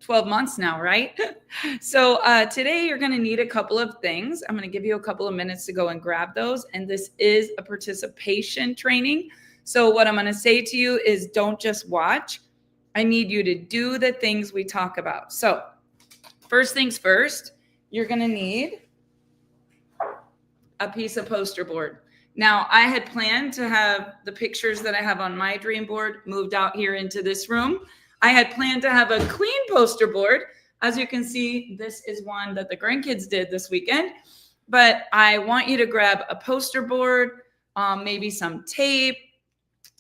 12 months now, right? So today you're going to need a couple of things. I'm going to give you a couple of minutes to go and grab those. And this is a participation training. So what I'm going to say to you is don't just watch. I need you to do the things we talk about. So first things first, you're going to need a piece of poster board. Now, I had planned to have the pictures that I have on my dream board moved out here into this room. I had planned to have a clean poster board. As you can see, this is one that the grandkids did this weekend. But I want you to grab a poster board, maybe some tape.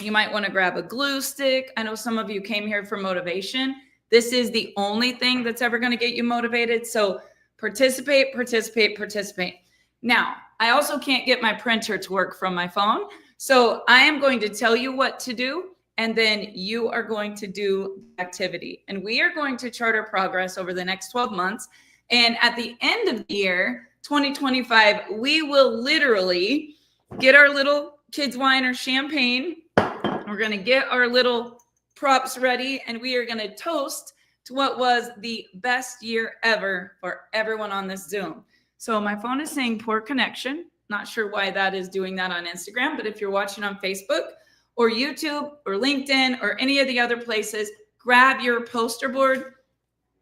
You might want to grab a glue stick. I know some of you came here for motivation. This is the only thing that's ever going to get you motivated. So participate, participate, participate. Now, I also can't get my printer to work from my phone. So I am going to tell you what to do, and then you are going to do the activity. And we are going to chart our progress over the next 12 months. And at the end of the year, 2025, we will literally get our little kids' wine or champagne. We're going to get our little props ready, and we are going to toast to what was the best year ever for everyone on this Zoom. So my phone is saying poor connection. Not sure why that is doing that on Instagram, but if you're watching on Facebook or YouTube or LinkedIn or any of the other places, grab your poster board,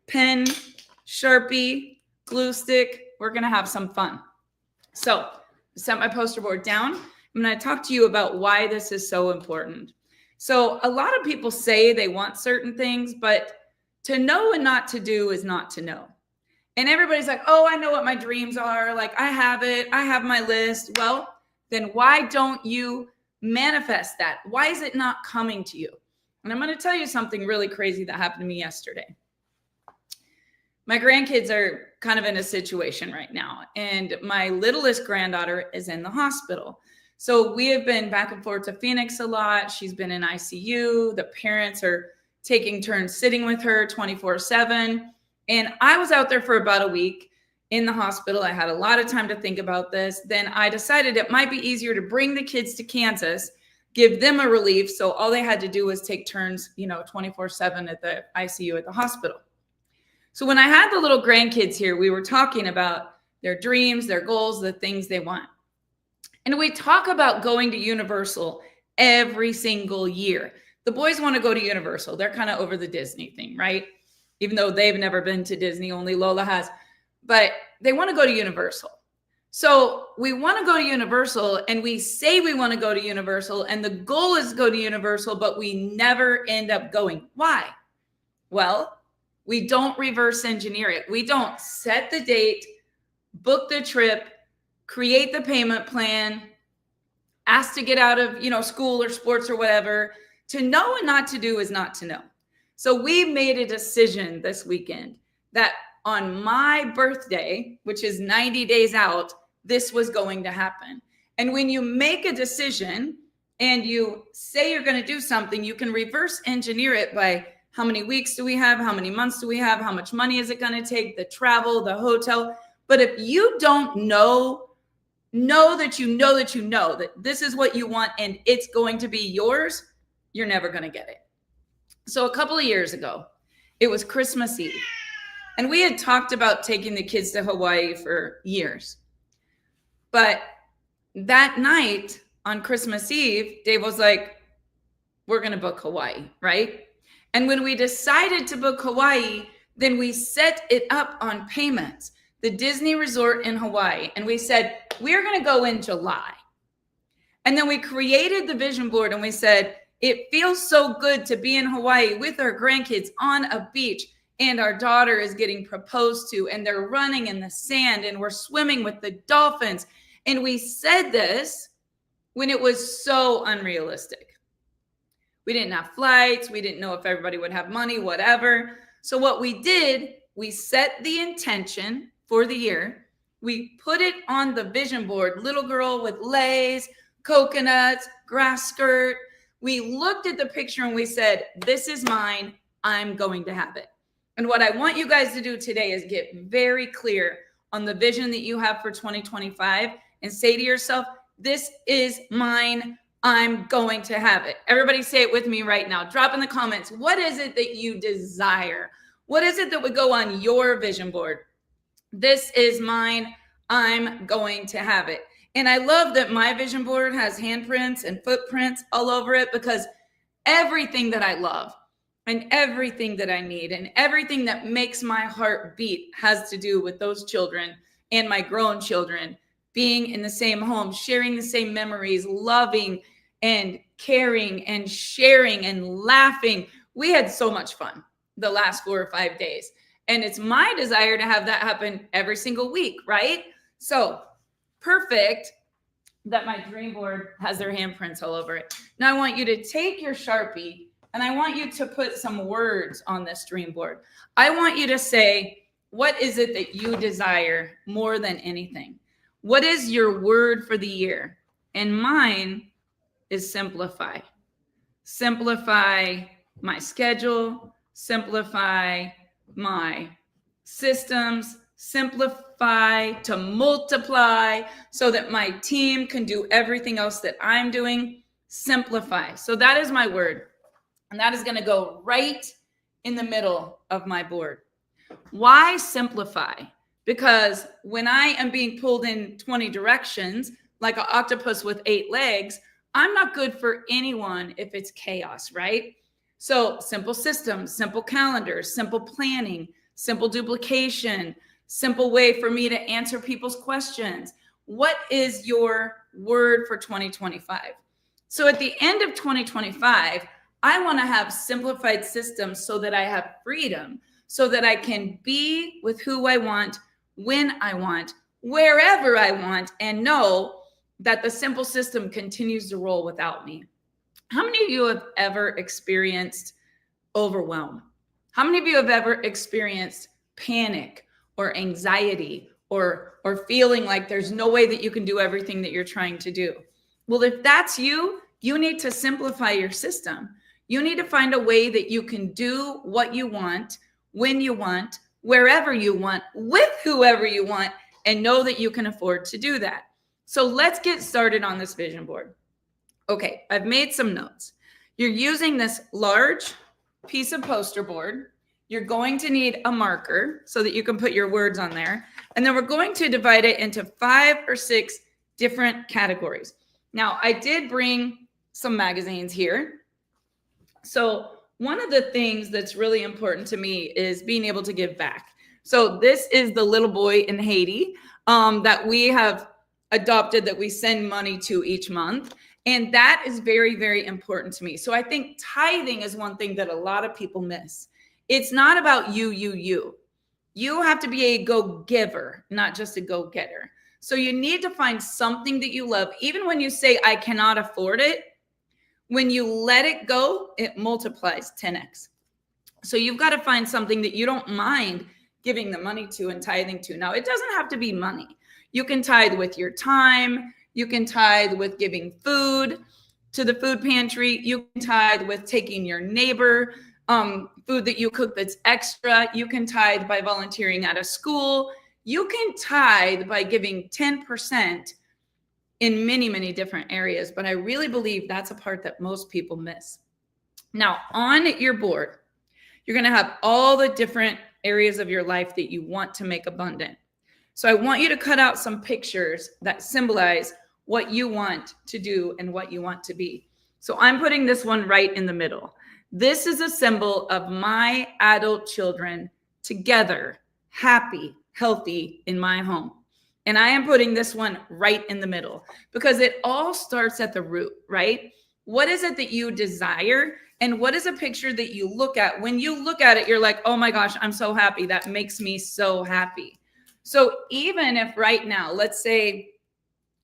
pen, Sharpie, glue stick. We're going to have some fun. So set my poster board down. I'm going to talk to you about why this is so important. So a lot of people say they want certain things, but to know and not to do is not to know. And everybody's like, oh, I know what my dreams are. Like, I have it. I have my list. Well, then why don't you manifest that? Why is it not coming to you? And I'm going to tell you something really crazy that happened to me yesterday. My grandkids are kind of in a situation right now, and my littlest granddaughter is in the hospital. So we have been back and forth to Phoenix a lot. She's been in ICU. The parents are taking turns sitting with her 24/7. And I was out there for about a week in the hospital. I had a lot of time to think about this. Then I decided it might be easier to bring the kids to Kansas, give them a relief. So all they had to do was take turns, 24/7 at the ICU at the hospital. So when I had the little grandkids here, we were talking about their dreams, their goals, the things they want. And we talk about going to Universal every single year. The boys want to go to Universal. They're kind of over the Disney thing, right? Even though they've never been to Disney, only Lola has. But they want to go to Universal. So we want to go to Universal, and we say we want to go to Universal, and the goal is to go to Universal, but we never end up going. Why? Well, we don't reverse engineer it. We don't set the date, book the trip, create the payment plan, ask to get out of, school or sports or whatever. To know and not to do is not to know. So we made a decision this weekend that on my birthday, which is 90 days out, this was going to happen. And when you make a decision and you say you're going to do something, you can reverse engineer it by how many weeks do we have? How many months do we have? How much money is it going to take? The travel, the hotel. But if you don't know that you know that this is what you want and it's going to be yours, you're never going to get it. So a couple of years ago, it was Christmas Eve. And we had talked about taking the kids to Hawaii for years. But that night on Christmas Eve, Dave was like, we're going to book Hawaii, right? And when we decided to book Hawaii, then we set it up on payments, the Disney Resort in Hawaii. And we said, we're going to go in July. And then we created the vision board and we said, it feels so good to be in Hawaii with our grandkids on a beach, and our daughter is getting proposed to, and they're running in the sand, and we're swimming with the dolphins. And we said this when it was so unrealistic. We didn't have flights. We didn't know if everybody would have money, whatever. So what we did, we set the intention for the year. We put it on the vision board, little girl with leis, coconuts, grass skirt. We looked at the picture and we said, this is mine. I'm going to have it. And what I want you guys to do today is get very clear on the vision that you have for 2025 and say to yourself, this is mine I'm going to have it. Everybody say it with me right now. Drop in the comments. What is it that you desire? What is it that would go on your vision board? This is mine. I'm going to have it. And I love that my vision board has handprints and footprints all over it, because everything that I love and everything that I need and everything that makes my heart beat has to do with those children and my grown children being in the same home, sharing the same memories, loving and caring and sharing and laughing. We had so much fun the last 4 or 5 days. And it's my desire to have that happen every single week, right? So perfect that my dream board has their handprints all over it. Now I want you to take your Sharpie and I want you to put some words on this dream board. I want you to say, what is it that you desire more than anything? What is your word for the year? And mine is simplify. Simplify my schedule, simplify my systems, simplify to multiply so that my team can do everything else that I'm doing. Simplify. So that is my word. And that is going to go right in the middle of my board. Why simplify? Because when I am being pulled in 20 directions, like an octopus with 8 legs, I'm not good for anyone if it's chaos, right? So simple systems, simple calendars, simple planning, simple duplication, simple way for me to answer people's questions. What is your word for 2025? So at the end of 2025, I want to have simplified systems so that I have freedom, so that I can be with who I want, when I want, wherever I want, and know that the simple system continues to roll without me. How many of you have ever experienced overwhelm? How many of you have ever experienced panic or anxiety or feeling like there's no way that you can do everything that you're trying to do? Well, if that's you, you need to simplify your system. You need to find a way that you can do what you want, when you want, wherever you want, with whoever you want, and know that you can afford to do that. So let's get started on this vision board. Okay, I've made some notes. You're using this large piece of poster board. You're going to need a marker so that you can put your words on there. And then we're going to divide it into 5 or 6 different categories. Now, I did bring some magazines here. So one of the things that's really important to me is being able to give back. So this is the little boy in Haiti that we have adopted, that we send money to each month. And that is very, very important to me. So I think tithing is one thing that a lot of people miss. It's not about you. You have to be a go-giver, not just a go-getter. So you need to find something that you love. Even when you say, I cannot afford it, when you let it go, it multiplies 10x. So you've got to find something that you don't mind giving the money to and tithing to. Now, it doesn't have to be money. You can tithe with your time. You can tithe with giving food to the food pantry. You can tithe with taking your neighbor food that you cook that's extra. You can tithe by volunteering at a school. You can tithe by giving 10% in many, many different areas. But I really believe that's a part that most people miss. Now, on your board, you're going to have all the different areas of your life that you want to make abundant. So I want you to cut out some pictures that symbolize what you want to do and what you want to be. So I'm putting this one right in the middle. This is a symbol of my adult children together, happy, healthy in my home. And I am putting this one right in the middle because it all starts at the root, right? What is it that you desire? And what is a picture that you look at? When you look at it, you're like, oh my gosh, I'm so happy. That makes me so happy. So even if right now, let's say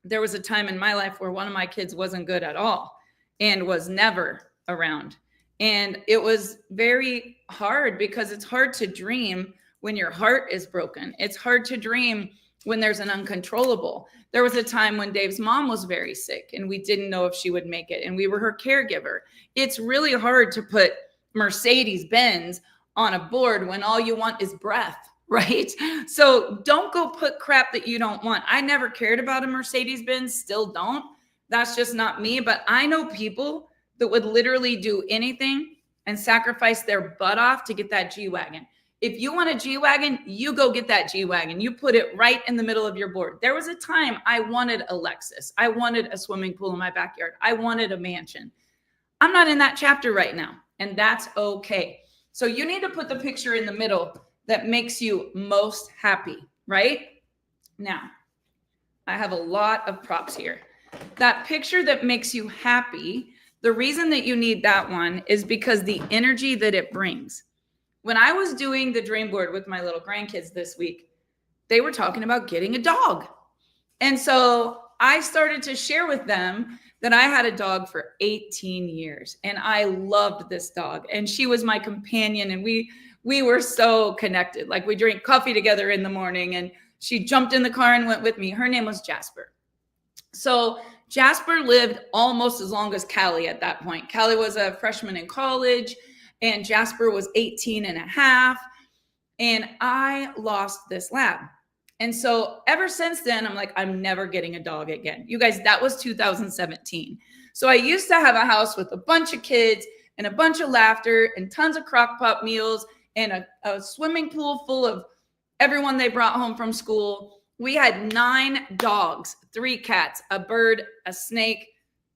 there was a time in my life where one of my kids wasn't good at all and was never around. And it was very hard because it's hard to dream when your heart is broken. It's hard to dream when there's an uncontrollable. There was a time when Dave's mom was very sick and we didn't know if she would make it and we were her caregiver. It's really hard to put Mercedes-Benz on a board when all you want is breath, right? So don't go put crap that you don't want. I never cared about a Mercedes-Benz, still don't, That's just not me. But I know people that would literally do anything and sacrifice their butt off to get that G-Wagon. If you want a G-Wagon, you go get that G-Wagon. You put it right in the middle of your board. There was a time I wanted a Lexus. I wanted a swimming pool in my backyard. I wanted a mansion. I'm not in that chapter right now, and that's okay. So you need to put the picture in the middle that makes you most happy, right? Now, I have a lot of props here. That picture that makes you happy, the reason that you need that one is because the energy that it brings. When I was doing the dream board with my little grandkids this week, they were talking about getting a dog. And so I started to share with them that I had a dog for 18 years and I loved this dog. And she was my companion and we were so connected. Like we drank coffee together in the morning and she jumped in the car and went with me. Her name was Jasper. So Jasper lived almost as long as Callie at that point. Callie was a freshman in college and Jasper was 18 and a half. And I lost this lab. And so ever since then, I'm like, I'm never getting a dog again. You guys, that was 2017. So I used to have a house with a bunch of kids and a bunch of laughter and tons of crock pot meals and a swimming pool full of everyone they brought home from school. We had 9 dogs, 3 cats, a bird, a snake.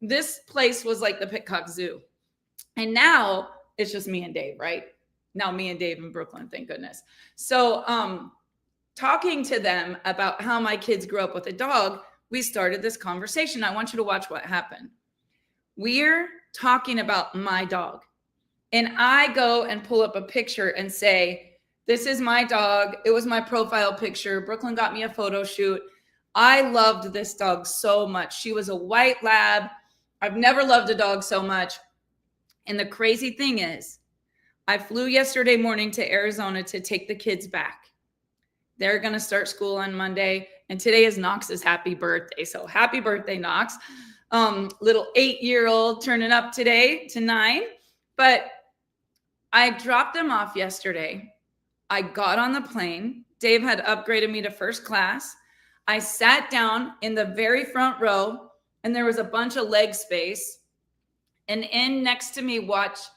This place was like the Pitcock Zoo. And now it's just me and Dave, right? Now me and Dave in Brooklyn, thank goodness. So talking to them about how my kids grew up with a dog, we started this conversation. I want you to watch what happened. We're talking about my dog. And I go and pull up a picture and say, this is my dog. It was my profile picture. Brooklyn got me a photo shoot. I loved this dog so much. She was a white lab. I've never loved a dog so much. And the crazy thing is, I flew yesterday morning to Arizona to take the kids back. They're going to start school on Monday. And today is Knox's happy birthday. So happy birthday, Knox. Little 8-year-old turning up today to 9. But I dropped them off yesterday. I got on the plane. Dave had upgraded me to first class. I sat down in the very front row and there was a bunch of leg space. And in next to me walks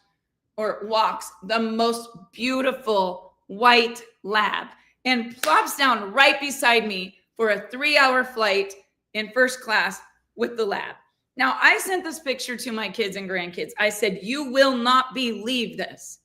the most beautiful white lab and plops down right beside me for a 3-hour flight in first class with the lab. Now, I sent this picture to my kids and grandkids. I said, you will not believe this.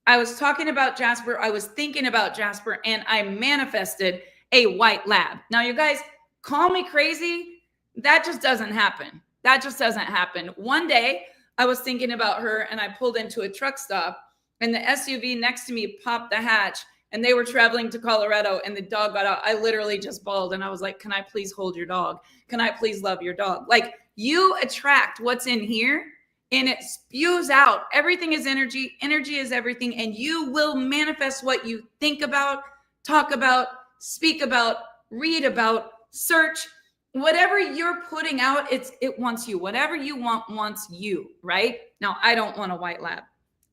I was talking about Jasper. I was thinking about Jasper, and I manifested a white lab. Now, you guys, call me crazy. That just doesn't happen. That just doesn't happen. One day, I was thinking about her, and I pulled into a truck stop, and the SUV next to me popped the hatch, and they were traveling to Colorado, and the dog got out. I literally just bawled, and I was like, can I please hold your dog? Can I please love your dog? Like, you attract what's in here, and it spews out. Everything is energy. Energy is everything, and you will manifest what you think about, talk about, speak about, read about, search. Whatever you're putting out, it wants you. Whatever you want wants you, right? Now, I don't want a white lab.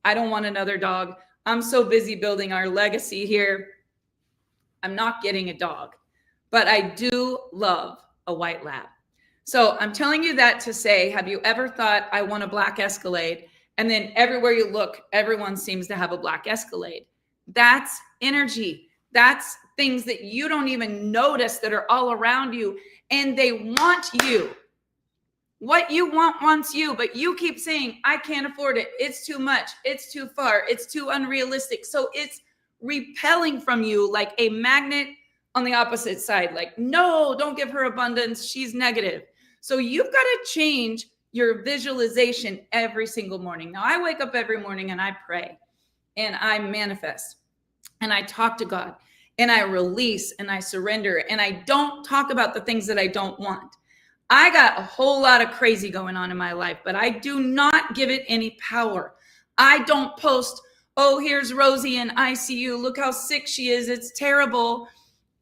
I don't want another dog. I'm so busy building our legacy here. I'm not getting a dog, but I do love a white lab. So I'm telling you that to say, have you ever thought I want a black Escalade? And then everywhere you look, everyone seems to have a black Escalade. That's energy. That's things that you don't even notice that are all around you. And they want you. What you want wants you, but you keep saying, I can't afford it. It's too much. It's too far. It's too unrealistic. So it's repelling from you like a magnet on the opposite side. Like, no, don't give her abundance. She's negative. So you've got to change your visualization every single morning. Now, I wake up every morning and I pray and I manifest and I talk to God. And I release and I surrender and I don't talk about the things that I don't want. I got a whole lot of crazy going on in my life, but I do not give it any power. I don't post, oh, here's Rosie in ICU. Look how sick she is. It's terrible.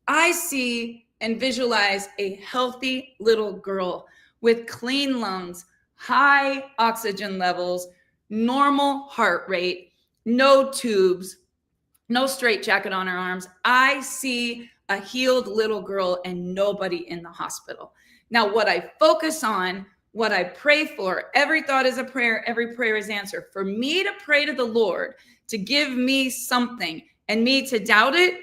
I see and visualize a healthy little girl with clean lungs, high oxygen levels, normal heart rate, no tubes, no straitjacket on her arms. I see a healed little girl and nobody in the hospital. Now, what I focus on, what I pray for, every thought is a prayer, every prayer is answered. For me to pray to the Lord to give me something and me to doubt it,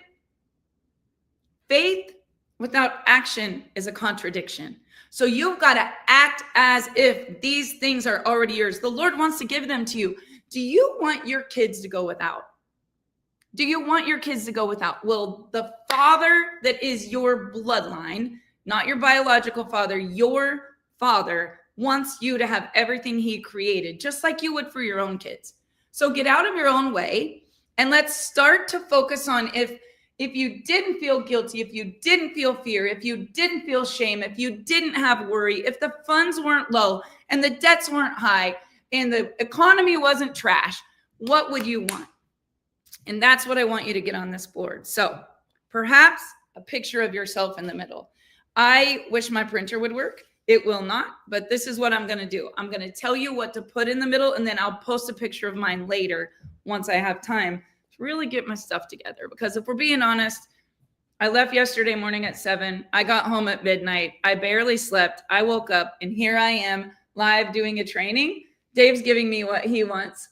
faith without action is a contradiction. So you've got to act as if these things are already yours. The Lord wants to give them to you. Do you want your kids to go without? Do you want your kids to go without? Well, the father that is your bloodline, not your biological father, your father wants you to have everything he created, just like you would for your own kids. So get out of your own way and let's start to focus on if you didn't feel guilty, if you didn't feel fear, if you didn't feel shame, if you didn't have worry, if the funds weren't low and the debts weren't high and the economy wasn't trash, what would you want? And that's what I want you to get on this board. So perhaps a picture of yourself in the middle. I wish my printer would work. It will not, but this is what I'm going to do. I'm going to tell you what to put in the middle, and then I'll post a picture of mine later once I have time to really get my stuff together. Because if we're being honest, I left yesterday morning at 7. I got home at midnight. I barely slept. I woke up, and here I am live doing a training. Dave's giving me what he wants.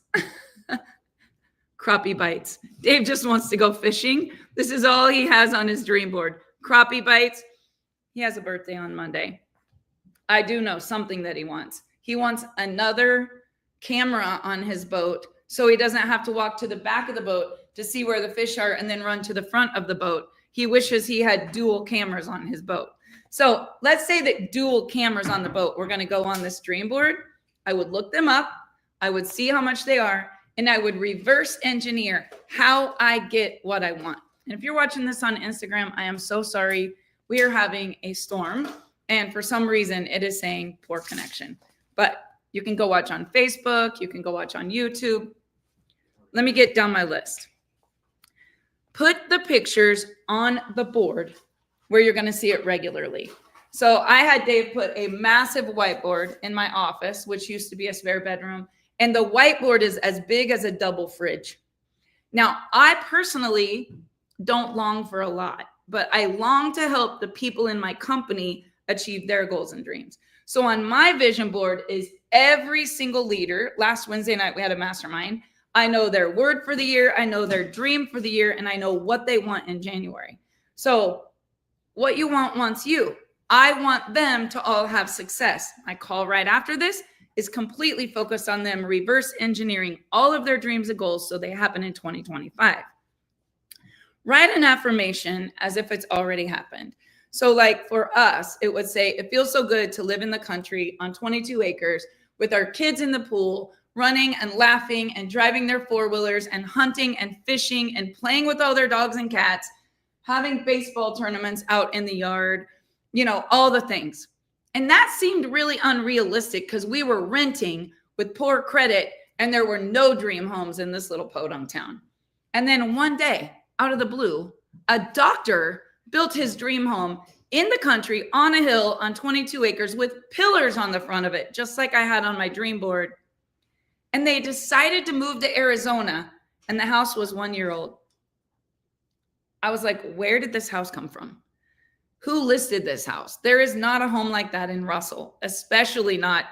Crappie bites. Dave just wants to go fishing. This is all he has on his dream board. Crappie bites. He has a birthday on Monday. I do know something that he wants. He wants another camera on his boat so he doesn't have to walk to the back of the boat to see where the fish are and then run to the front of the boat. He wishes he had dual cameras on his boat. So let's say that dual cameras on the boat were going to go on this dream board. I would look them up. I would see how much they are. And I would reverse engineer how I get what I want. And if you're watching this on Instagram, I am so sorry. We are having a storm. And for some reason, it is saying poor connection. But you can go watch on Facebook. You can go watch on YouTube. Let me get down my list. Put the pictures on the board where you're going to see it regularly. So I had Dave put a massive whiteboard in my office, which used to be a spare bedroom. And the whiteboard is as big as a double fridge. Now, I personally don't long for a lot, but I long to help the people in my company achieve their goals and dreams. So on my vision board is every single leader. Last Wednesday night, we had a mastermind. I know their word for the year. I know their dream for the year, and I know what they want in January. So what you want wants you. I want them to all have success. My call right after this is completely focused on them reverse engineering all of their dreams and goals so they happen in 2025. Write an affirmation as if it's already happened. So like for us, it would say, it feels so good to live in the country on 22 acres with our kids in the pool, running and laughing and driving their four-wheelers and hunting and fishing and playing with all their dogs and cats, having baseball tournaments out in the yard, all the things. And that seemed really unrealistic because we were renting with poor credit and there were no dream homes in this little podunk town. And then one day, out of the blue, a doctor built his dream home in the country on a hill on 22 acres with pillars on the front of it, just like I had on my dream board. And they decided to move to Arizona, and the house was 1 year old. I was like, where did this house come from? Who listed this house? There is not a home like that in Russell, especially not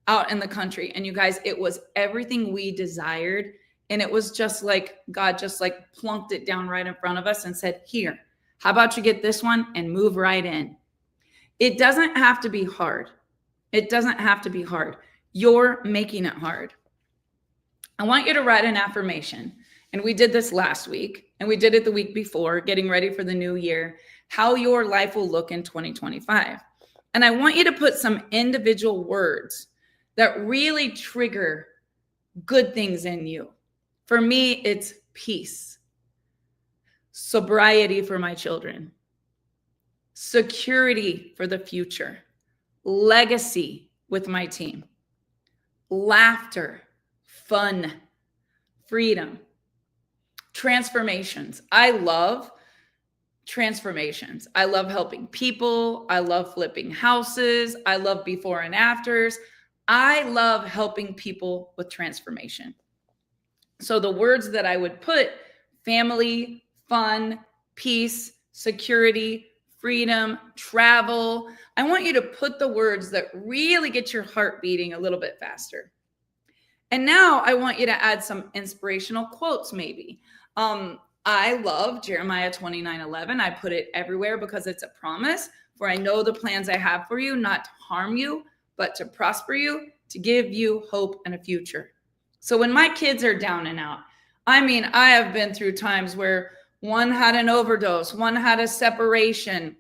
out in the country. And you guys, it was everything we desired. And it was just like God just like plunked it down right in front of us and said, here, how about you get this one and move right in? It doesn't have to be hard. It doesn't have to be hard. You're making it hard. I want you to write an affirmation. And we did this last week and we did it the week before, getting ready for the new year, how your life will look in 2025. And I want you to put some individual words that really trigger good things in you. For me, it's peace, sobriety for my children, security for the future, legacy with my team, laughter, fun, freedom, transformations. I love transformations. I love helping people. I love flipping houses. I love before and afters. I love helping people with transformation. So the words that I would put: family, fun, peace, security, freedom, travel. I want you to put the words that really get your heart beating a little bit faster. And now I want you to add some inspirational quotes maybe. I love Jeremiah 29:11. I put it everywhere because it's a promise. For I know the plans I have for you, not to harm you, but to prosper you, to give you hope and a future. So when my kids are down and out, I mean, I have been through times where one had an overdose, one had a separation,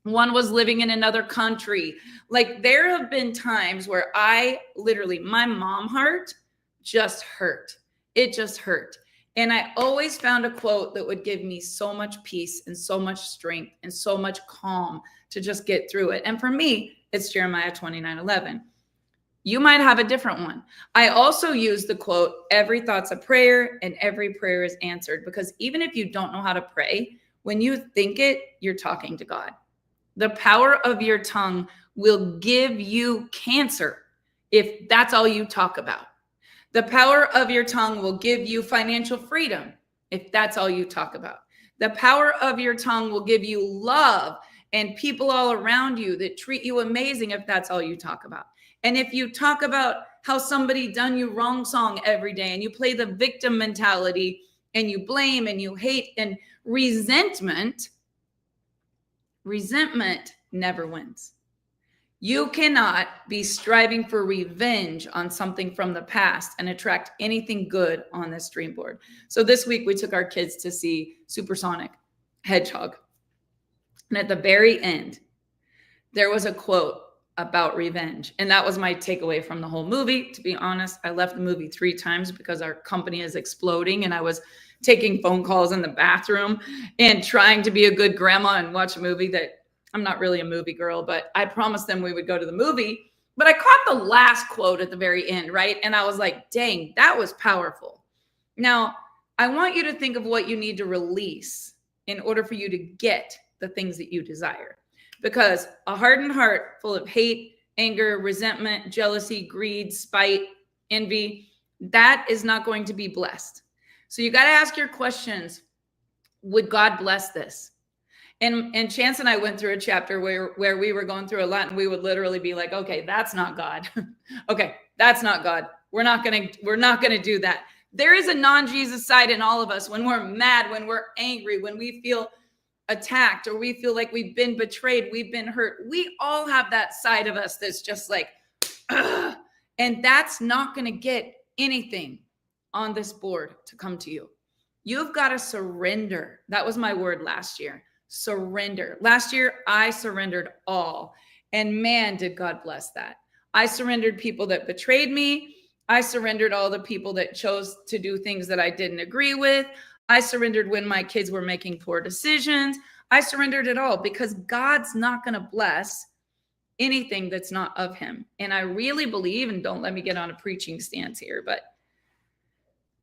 one was living in another country. Like there have been times where I literally, my mom heart just hurt. It just hurt. And I always found a quote that would give me so much peace and so much strength and so much calm to just get through it. And for me, it's Jeremiah 29:11. You might have a different one. I also use the quote, every thought's a prayer and every prayer is answered, because even if you don't know how to pray, when you think it, you're talking to God. The power of your tongue will give you cancer if that's all you talk about. The power of your tongue will give you financial freedom if that's all you talk about. The power of your tongue will give you love and people all around you that treat you amazing if that's all you talk about. And if you talk about how somebody done you wrong song every day and you play the victim mentality and you blame and you hate and resentment never wins. You cannot be striving for revenge on something from the past and attract anything good on this dream board. So this week we took our kids to see Supersonic Hedgehog. And at the very end, there was a quote about revenge. And that was my takeaway from the whole movie. To be honest, I left the movie 3 times because our company is exploding and I was taking phone calls in the bathroom and trying to be a good grandma and watch a movie that I'm not really a movie girl, but I promised them we would go to the movie. But I caught the last quote at the very end, right? And I was like, dang, that was powerful. Now, I want you to think of what you need to release in order for you to get the things that you desire. Because a hardened heart full of hate, anger, resentment, jealousy, greed, spite, envy, that is not going to be blessed. So you got to ask your questions. Would God bless this? And Chance and I went through a chapter where we were going through a lot and we would literally be like, okay, that's not God. Okay, that's not God. We're not going to do that. There is a non-Jesus side in all of us when we're mad, when we're angry, when we feel attacked or we feel like we've been betrayed, we've been hurt. We all have that side of us that's just like, ugh. And that's not going to get anything on this board to come to you. You've got to surrender. That was my word last year. Surrender. Last year, I surrendered all. And man, did God bless that. I surrendered people that betrayed me. I surrendered all the people that chose to do things that I didn't agree with. I surrendered when my kids were making poor decisions. I surrendered it all because God's not going to bless anything that's not of him. And I really believe, and don't let me get on a preaching stance here, but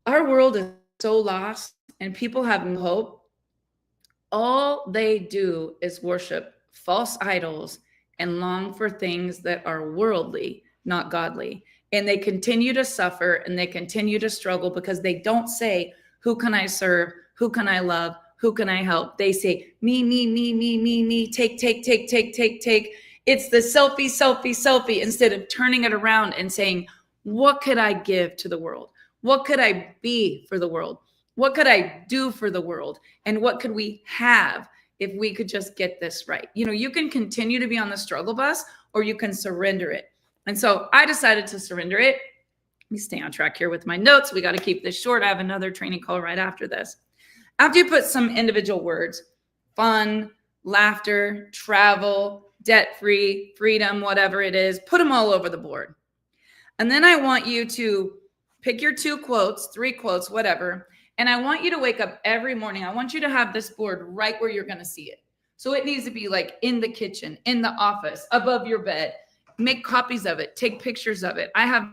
our world is so lost and people have no hope. All they do is worship false idols and long for things that are worldly, not godly. And they continue to suffer and they continue to struggle because they don't say, who can I serve? Who can I love? Who can I help? They say, me, take. It's the selfie, instead of turning it around and saying, what could I give to the world? What could I be for the world? What could I do for the world? And what could we have if we could just get this right? You know, you can continue to be on the struggle bus or you can surrender it. And so I decided to surrender it. Let me stay on track here with my notes. We got to keep this short. I have another training call right after this. After you put some individual words, fun, laughter, travel, debt-free, freedom, whatever it is, put them all over the board. And then I want you to pick your 2 quotes, 3 quotes, whatever. And I want you to wake up every morning. I want you to have this board right where you're going to see it. So it needs to be like in the kitchen, in the office, above your bed. Make copies of it. Take pictures of it. I have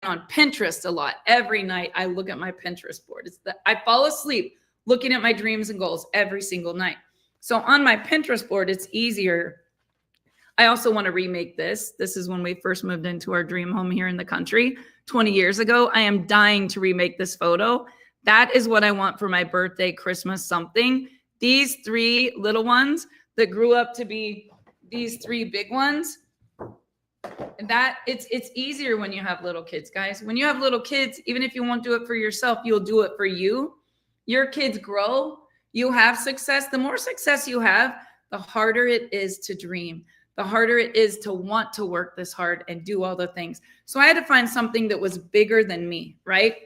on Pinterest a lot. Every night I look at my Pinterest board. I fall asleep looking at my dreams and goals every single night. So on my Pinterest board, it's easier. I also want to remake this. This is when we first moved into our dream home here in the country 20 years ago. I am dying to remake this photo. That is what I want for my birthday, Christmas, something. these 3 little ones that grew up to be these 3 big ones, that it's easier when you have little kids, guys. When you have little kids, even if you won't do it for yourself, you'll do it for you. Your kids grow, you have success. The more success you have, the harder it is to dream, the harder it is to want to work this hard and do all the things. So I had to find something that was bigger than me, right?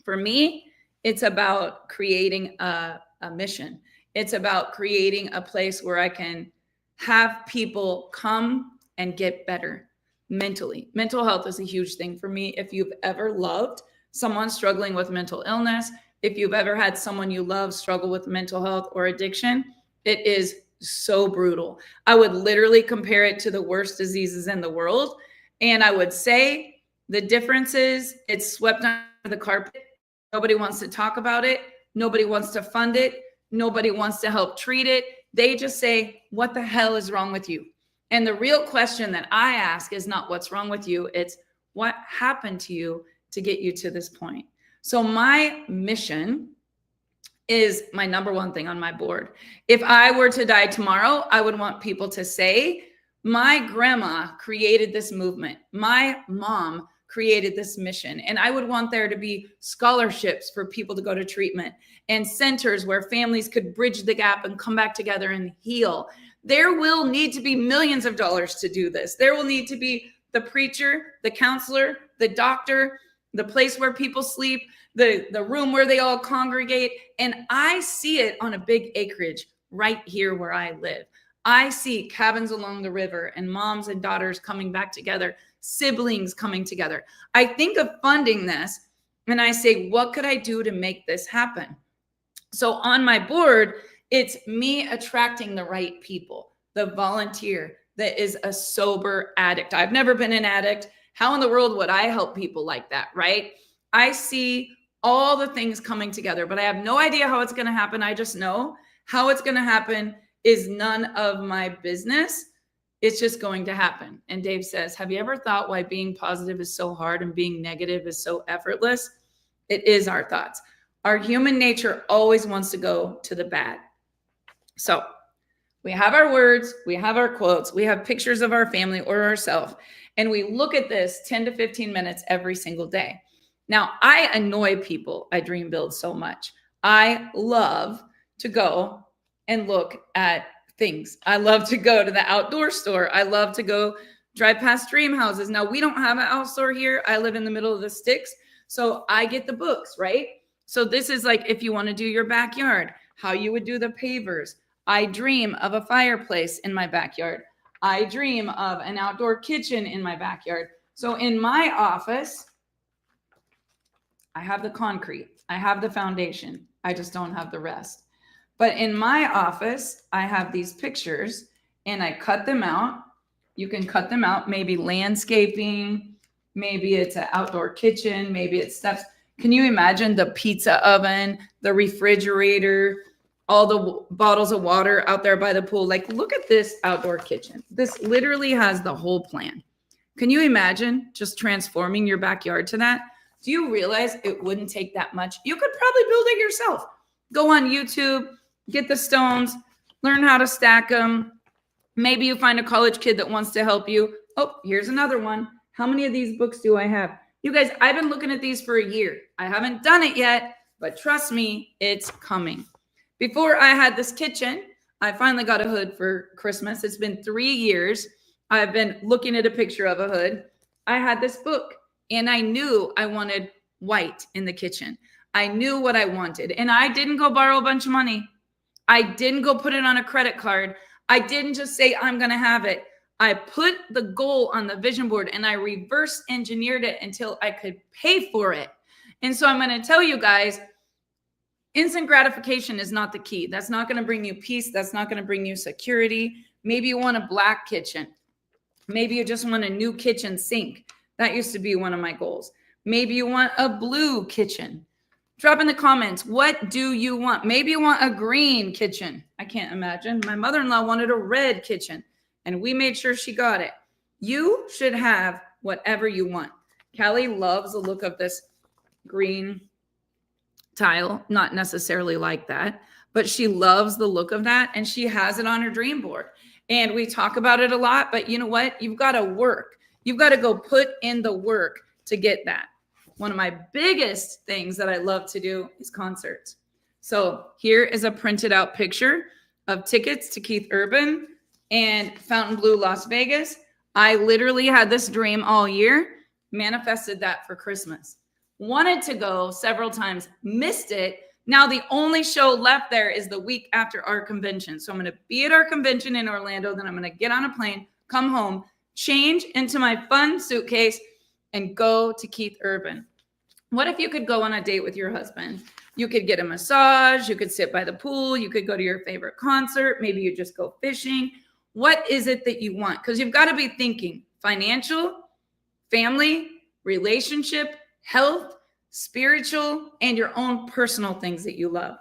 For me, it's about creating a mission. It's about creating a place where I can have people come and get better mentally. Mental health is a huge thing for me. If you've ever loved someone struggling with mental illness, if you've ever had someone you love struggle with mental health or addiction, it is so brutal. I would literally compare it to the worst diseases in the world. And I would say the difference is it's swept under the carpet. Nobody wants to talk about it. Nobody wants to fund it. Nobody wants to help treat it. They just say, what the hell is wrong with you? And the real question that I ask is not what's wrong with you. It's what happened to you to get you to this point. So my mission is my number one thing on my board. If I were to die tomorrow, I would want people to say, my grandma created this movement. My mom created this mission. And I would want there to be scholarships for people to go to treatment and centers where families could bridge the gap and come back together and heal. There will need to be millions of dollars to do this. There will need to be the preacher, the counselor, the doctor, the place where people sleep, the room where they all congregate. And I see it on a big acreage right here where I live. I see cabins along the river and moms and daughters coming back together, siblings coming together. I think of funding this and I say, what could I do to make this happen? So on my board, it's me attracting the right people, the volunteer that is a sober addict. I've never been an addict. How in the world would I help people like that, right? I see all the things coming together, but I have no idea how it's going to happen. I just know how it's going to happen is none of my business. It's just going to happen. And Dave says, have you ever thought why being positive is so hard and being negative is so effortless? It is our thoughts. Our human nature always wants to go to the bad. So we have our words, we have our quotes, we have pictures of our family or ourselves, and we look at this 10 to 15 minutes every single day. Now, I annoy people at Dream Build so much. I love to go and look at things. I love to go to the outdoor store. I love to go drive past dream houses. Now, we don't have an outdoor store here. I live in the middle of the sticks, so I get the books, right? So this is like if you want to do your backyard, how you would do the pavers. I dream of a fireplace in my backyard. I dream of an outdoor kitchen in my backyard. So in my office, I have the concrete. I have the foundation. I just don't have the rest. But in my office, I have these pictures and I cut them out. You can cut them out, maybe landscaping, maybe it's an outdoor kitchen, maybe it's steps. Can you imagine the pizza oven, the refrigerator, all the bottles of water out there by the pool? Like, look at this outdoor kitchen. This literally has the whole plan. Can you imagine just transforming your backyard to that? Do you realize it wouldn't take that much? You could probably build it yourself. Go on YouTube, get the stones, learn how to stack them. Maybe you find a college kid that wants to help you. Oh, here's another one. How many of these books do I have? You guys, I've been looking at these for a year. I haven't done it yet, but trust me, it's coming. Before I had this kitchen, I finally got a hood for Christmas. It's been 3 years. I've been looking at a picture of a hood. I had this book and I knew I wanted white in the kitchen. I knew what I wanted and I didn't go borrow a bunch of money. I didn't go put it on a credit card. I didn't just say, I'm going to have it. I put the goal on the vision board and I reverse engineered it until I could pay for it. And so I'm going to tell you guys, instant gratification is not the key. That's not going to bring you peace. That's not going to bring you security. Maybe you want a black kitchen. Maybe you just want a new kitchen sink. That used to be one of my goals. Maybe you want a blue kitchen. Drop in the comments, what do you want? Maybe you want a green kitchen. I can't imagine. My mother-in-law wanted a red kitchen, and we made sure she got it. You should have whatever you want. Callie loves the look of this green tile. Not necessarily like that, but she loves the look of that. And she has it on her dream board. And we talk about it a lot, but you know what? You've got to work. You've got to go put in the work to get that. One of my biggest things that I love to do is concerts. So here is a printed out picture of tickets to Keith Urban and Fontainebleau, Las Vegas. I literally had this dream all year, manifested that for Christmas. Wanted to go several times, missed it. Now the only show left there is the week after our convention. So I'm going to be at our convention in Orlando. Then I'm going to get on a plane, come home, change into my fun suitcase, and go to Keith Urban. What if you could go on a date with your husband? You could get a massage. You could sit by the pool. You could go to your favorite concert. Maybe you just go fishing. What is it that you want? Because you've got to be thinking financial, family, relationship, health, spiritual, and your own personal things that you love.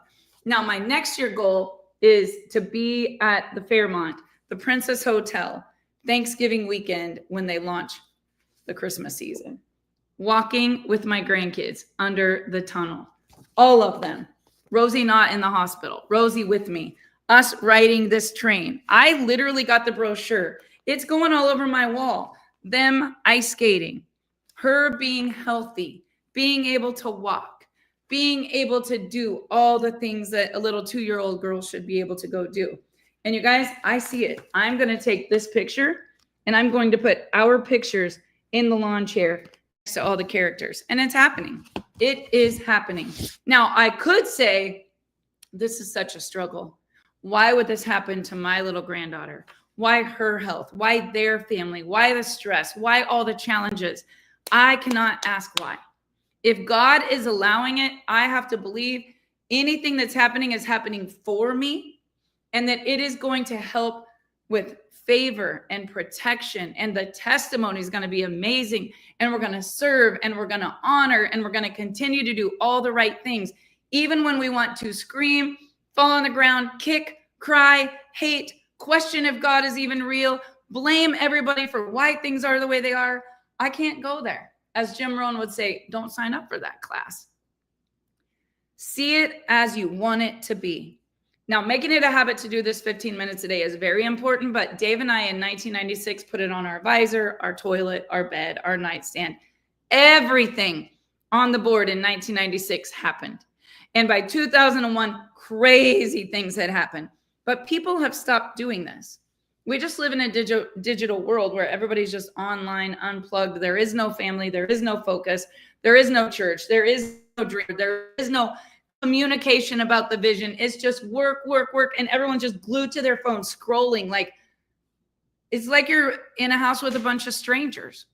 Now, my next year goal is to be at the Fairmont, the Princess Hotel, Thanksgiving weekend when they launch the Christmas season. Walking with my grandkids under the tunnel. All of them. Rosie not in the hospital. Rosie with me. Us riding this train. I literally got the brochure. It's going all over my wall. Them ice skating. Her being healthy. Being able to walk. Being able to do all the things that a little 2-year-old girl should be able to go do. And you guys, I see it. I'm going to take this picture and I'm going to put our pictures in the lawn chair next to all the characters. And it's happening. It is happening. Now, I could say, this is such a struggle. Why would this happen to my little granddaughter? Why her health? Why their family? Why the stress? Why all the challenges? I cannot ask why. If God is allowing it, I have to believe anything that's happening is happening for me, and that it is going to help with favor and protection, and the testimony is going to be amazing, and we're going to serve, and we're going to honor, and we're going to continue to do all the right things, even when we want to scream, fall on the ground, kick, cry, hate, question if God is even real, blame everybody for why things are the way they are. I can't go there. As Jim Rohn would say, don't sign up for that class. See it as you want it to be. Now, making it a habit to do this 15 minutes a day is very important, but Dave and I in 1996 put it on our visor, our toilet, our bed, our nightstand. Everything on the board in 1996 happened. And by 2001, crazy things had happened. But people have stopped doing this. We just live in a digital world where everybody's just online, unplugged. There is no family. There is no focus. There is no church. There is no dream. There is no communication about the vision. It's just work, work, work. And everyone's just glued to their phone, scrolling. Like, it's like you're in a house with a bunch of strangers.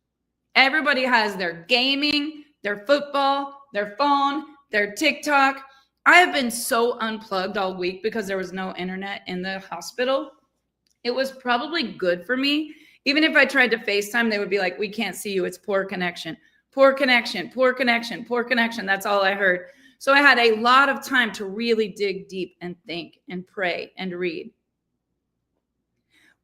Everybody has their gaming, their football, their phone, their TikTok. I have been so unplugged all week because there was no internet in the hospital. It was probably good for me. Even if I tried to FaceTime, they would be like, we can't see you. It's poor connection, poor connection, poor connection, poor connection. That's all I heard. So I had a lot of time to really dig deep and think and pray and read.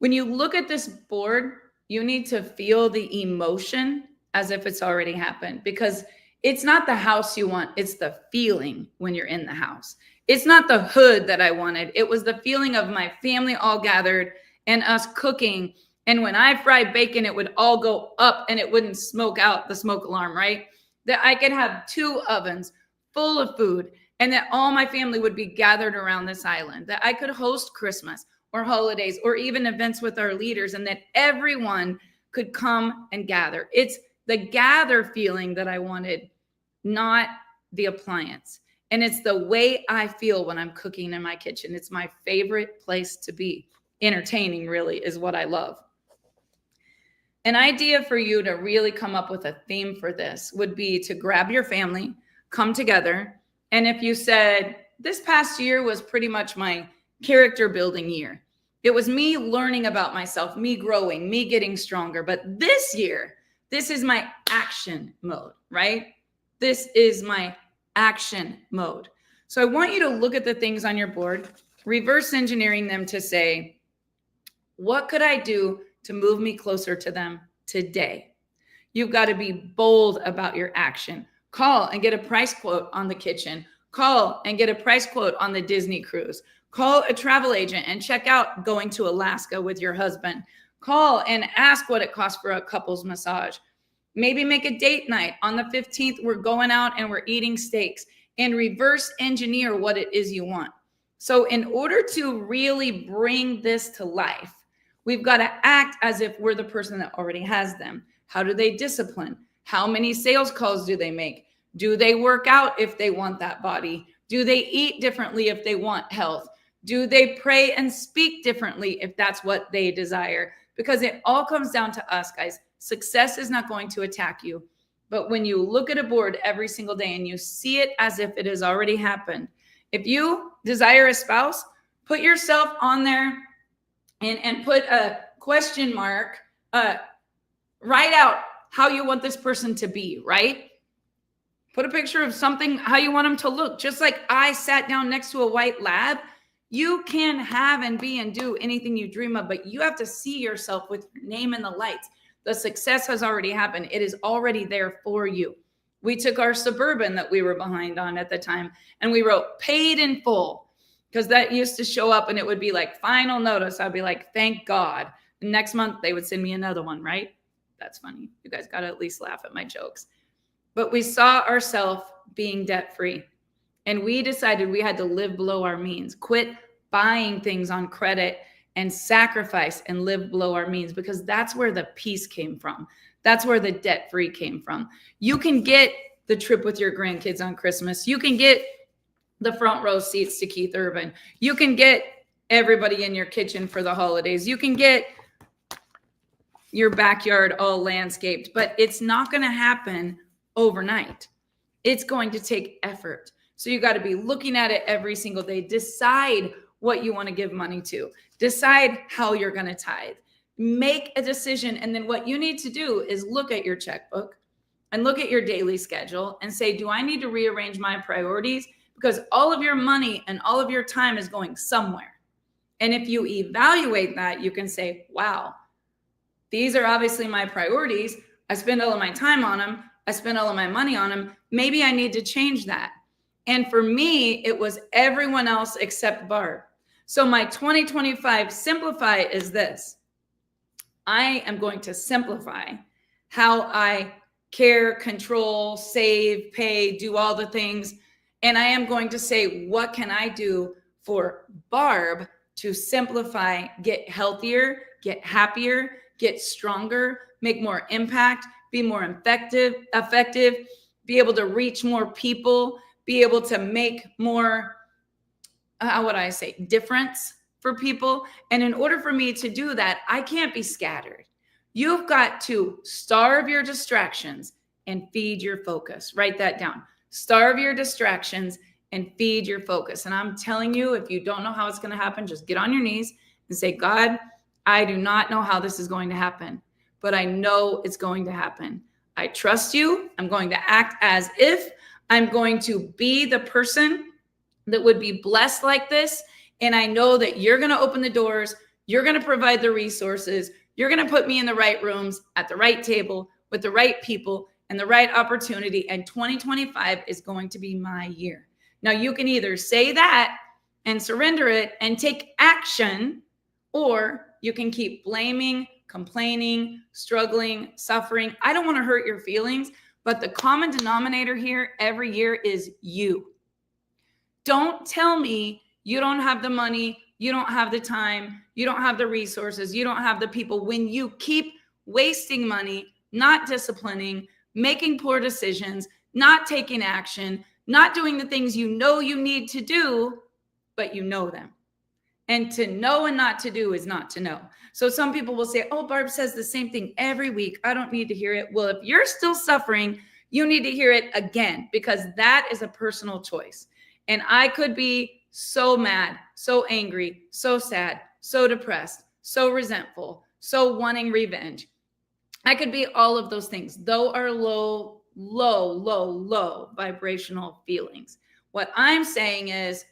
When you look at this board, you need to feel the emotion as if it's already happened, because it's not the house you want. It's the feeling when you're in the house. It's not the hood that I wanted. It was the feeling of my family all gathered and us cooking. And when I fried bacon, it would all go up and it wouldn't smoke out the smoke alarm, right? That I could have 2 ovens full of food and that all my family would be gathered around this island, that I could host Christmas or holidays or even events with our leaders, and that everyone could come and gather. It's the gather feeling that I wanted, not the appliance. And it's the way I feel when I'm cooking in my kitchen. It's my favorite place to be. Entertaining really is what I love. An idea for you to really come up with a theme for this would be to grab your family, come together. And if you said, this past year was pretty much my character building year. It was me learning about myself, me growing, me getting stronger. But this year, this is my action mode, right? This is my action mode. So I want you to look at the things on your board, reverse engineering them to say, what could I do to move me closer to them today? You've got to be bold about your action. Call and get a price quote on the kitchen. Call and get a price quote on the Disney cruise. Call a travel agent and check out going to Alaska with your husband. Call and ask what it costs for a couples massage. Maybe make a date night. On the 15th, we're going out and we're eating steaks, and reverse engineer what it is you want. So in order to really bring this to life, we've got to act as if we're the person that already has them. How do they discipline? How many sales calls do they make? Do they work out if they want that body? Do they eat differently if they want health? Do they pray and speak differently if that's what they desire? Because it all comes down to us, guys. Success is not going to attack you. But when you look at a board every single day and you see it as if it has already happened, if you desire a spouse, put yourself on there and put a question mark, write out how you want this person to be, right? Put a picture of something, how you want them to look. Just like I sat down next to a white lab, you can have and be and do anything you dream of, but you have to see yourself with your name in the lights. The success has already happened. It is already there for you. We took our Suburban that we were behind on at the time and we wrote paid in full, because that used to show up and it would be like final notice. I'd be like, thank God. And next month they would send me another one, right? That's funny. You guys got to at least laugh at my jokes. But we saw ourselves being debt free. And we decided we had to live below our means, quit buying things on credit and sacrifice and live below our means, because that's where the peace came from. That's where the debt free came from. You can get the trip with your grandkids on Christmas. You can get the front row seats to Keith Urban. You can get everybody in your kitchen for the holidays. You can get your backyard all landscaped, but it's not going to happen overnight. It's going to take effort. So you got to be looking at it every single day. Decide what you want to give money to. Decide how you're going to tithe. Make a decision. And then what you need to do is look at your checkbook and look at your daily schedule and say, do I need to rearrange my priorities? Because all of your money and all of your time is going somewhere. And if you evaluate that, you can say, wow, these are obviously my priorities. I spend all of my time on them. I spend all of my money on them. Maybe I need to change that. And for me, it was everyone else except Barb. So my 2025 simplify is this. I am going to simplify how I care, control, save, pay, do all the things. And I am going to say, what can I do for Barb to simplify, get healthier, get happier, get stronger, make more impact, be more effective, be able to reach more people, be able to make more, how would I say, difference for people. And in order for me to do that, I can't be scattered. You've got to starve your distractions and feed your focus. Write that down. Starve your distractions and feed your focus. And I'm telling you, if you don't know how it's going to happen, just get on your knees and say, God, I do not know how this is going to happen, but I know it's going to happen. I trust you. I'm going to act as if I'm going to be the person that would be blessed like this. And I know that you're going to open the doors. You're going to provide the resources. You're going to put me in the right rooms at the right table with the right people and the right opportunity. And 2025 is going to be my year. Now, you can either say that and surrender it and take action, or you can keep blaming, complaining, struggling, suffering. I don't want to hurt your feelings, but the common denominator here every year is you. Don't tell me you don't have the money, you don't have the time, you don't have the resources, you don't have the people, when you keep wasting money, not disciplining, making poor decisions, not taking action, not doing the things you know you need to do, but you know them. And to know and not to do is not to know. So some people will say, oh, Barb says the same thing every week. I don't need to hear it. Well, if you're still suffering, you need to hear it again, because that is a personal choice. And I could be so mad, so angry, so sad, so depressed, so resentful, so wanting revenge. I could be all of those things. Those are low vibrational feelings. What I'm saying is,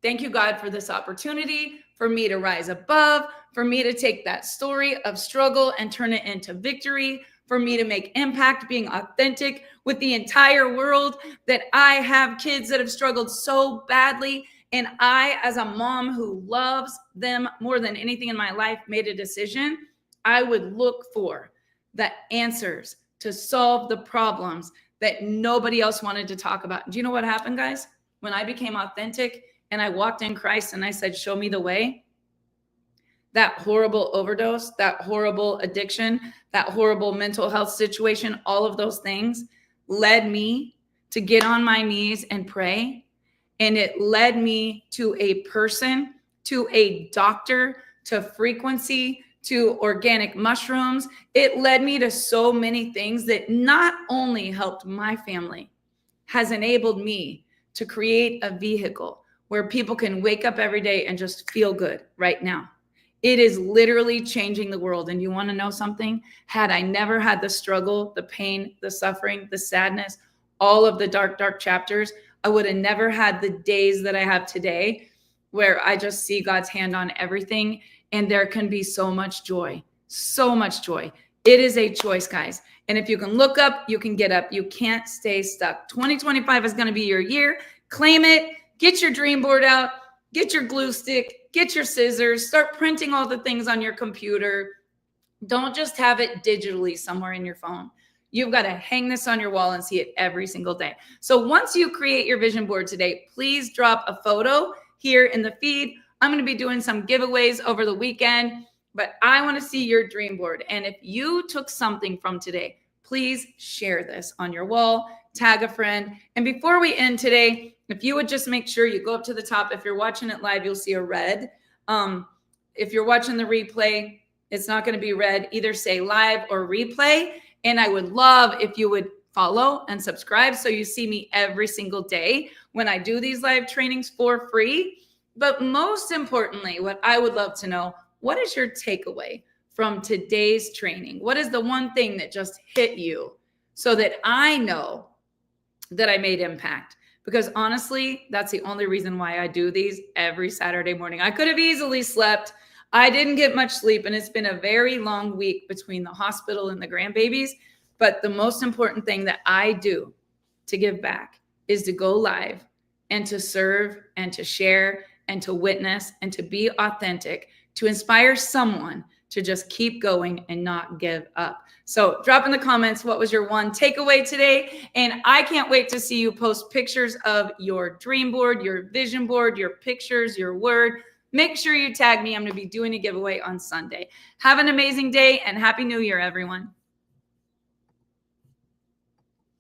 thank you, God, for this opportunity, for me to rise above, for me to take that story of struggle and turn it into victory, for me to make impact, being authentic with the entire world, that I have kids that have struggled so badly And I, as a mom who loves them more than anything in my life, made a decision. I would look for the answers to solve the problems that nobody else wanted to talk about. Do you know what happened, guys? When I became authentic and I walked in Christ and I said, show me the way, that horrible overdose, that horrible addiction, that horrible mental health situation, all of those things led me to get on my knees and pray. And it led me to a person, to a doctor, to frequency, to organic mushrooms. It led me to so many things that not only helped my family, has enabled me to create a vehicle where people can wake up every day and just feel good right now. It is literally changing the world. And you want to know something? Had I never had the struggle, the pain, the suffering, the sadness, all of the dark, dark chapters, I would have never had the days that I have today where I just see God's hand on everything. And there can be so much joy, so much joy. It is a choice, guys. And if you can look up, you can get up. You can't stay stuck. 2025 is going to be your year. Claim it. Get your dream board out. Get your glue stick. Get your scissors. Start printing all the things on your computer. Don't just have it digitally somewhere in your phone. You've got to hang this on your wall and see it every single day. So once you create your vision board today, please drop a photo here in the feed. I'm going to be doing some giveaways over the weekend, but I want to see your dream board. And if you took something from today, please share this on your wall, tag a friend. And before we end today, if you would just make sure you go up to the top. If you're watching it live, you'll see a red. If you're watching the replay, it's not going to be red. Either say live or replay. And I would love if you would follow and subscribe so you see me every single day when I do these live trainings for free. But most importantly, what I would love to know, what is your takeaway from today's training? What is the one thing that just hit you so that I know that I made impact? Because honestly, that's the only reason why I do these every Saturday morning. I could have easily slept. I didn't get much sleep, and it's been a very long week between the hospital and the grandbabies. But the most important thing that I do to give back is to go live and to serve and to share and to witness and to be authentic, to inspire someone to just keep going and not give up. So drop in the comments, what was your one takeaway today? And I can't wait to see you post pictures of your dream board, your vision board, your pictures, your word. Make sure you tag me. I'm going to be doing a giveaway on Sunday. Have an amazing day and Happy New Year, everyone.